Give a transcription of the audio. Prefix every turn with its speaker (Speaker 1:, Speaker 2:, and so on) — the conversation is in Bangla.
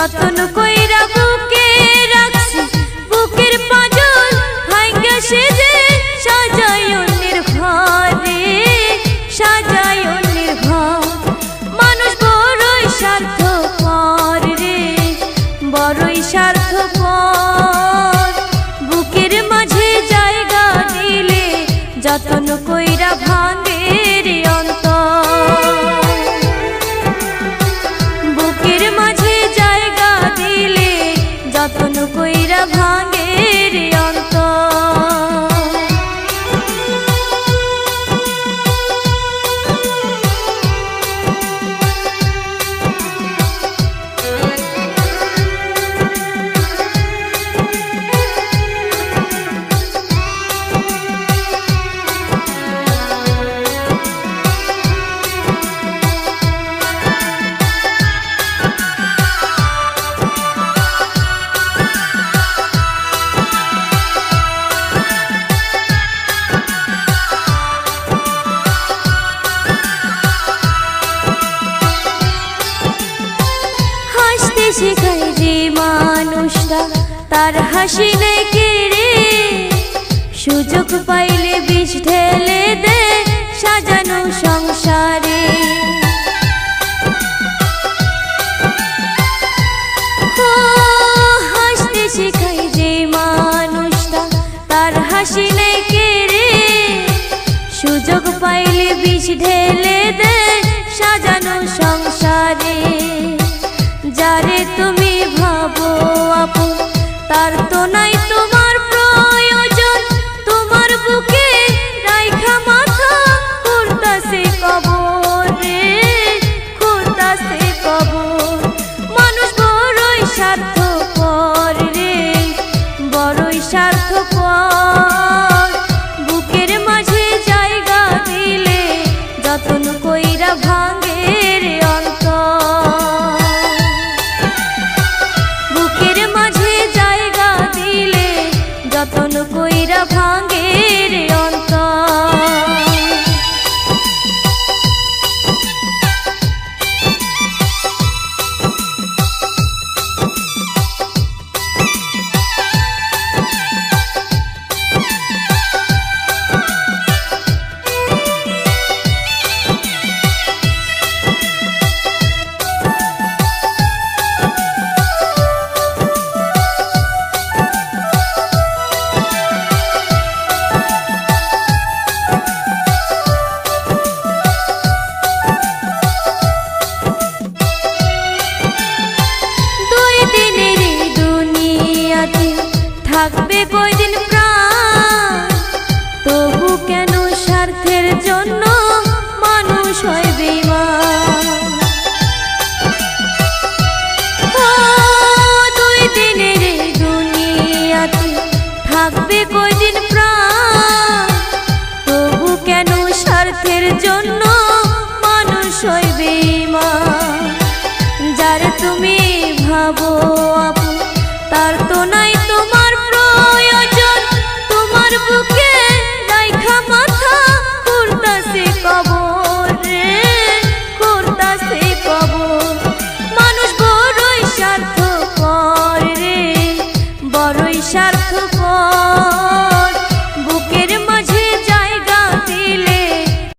Speaker 1: যতন কইরা বুকে রাখছি বুকের পাঁজর ভাঙ্গা সেজে সাজাই অন্যের ঘরে সাজাই অন্যের ঘর। মানুষ বড়ই স্বার্থপর রে বড়ই স্বার্থপর, বুকের মাঝে জায়গা দিলে যতন কইরা ভাঙে রে অন্তর। বুকের মাঝে জায়গা দিলে যতন কইরা ভাঙে রে অন্তর। শেখায় যে মানুষটা তার হাসি নেই কেড়ে, সুযোগ পাইলে বিষ ঢেলে দে সাজানো সংসারে। হাসতে শেখায় যে মানুষটা তার হাসি নেই কেড়ে, সুযোগ পাইলে বিষ ঢেলে দে সাজানো সংসারে। যারে তুমি ভাবো আপন তার তো নাই তোমার প্রয়োজন, তোমার বুকে রাইখা মাথা খুঁড়তাছে কবর রে খুঁড়তাছে কবর। মানুষ বড়ই স্বার্থপর রে বড়ই স্বার্থপর, বুকের মাঝে জায়গা দিলে যতন কইরা ভাঙে রে অন্তর। যতন কইরা ভাঙে রে অন্তর। থাকবে কয়দিন প্রাণ, তবু কেন স্বার্থের জন্য মানুষ হয় বেঈমান। দুই দিনের এই দুনিয়াতে থাকবে কয়দিন প্রাণ, তবু কেন স্বার্থের জন্য মানুষ হয় বেঈমান। যারে তুমি ভাবো আপন তার তো নাই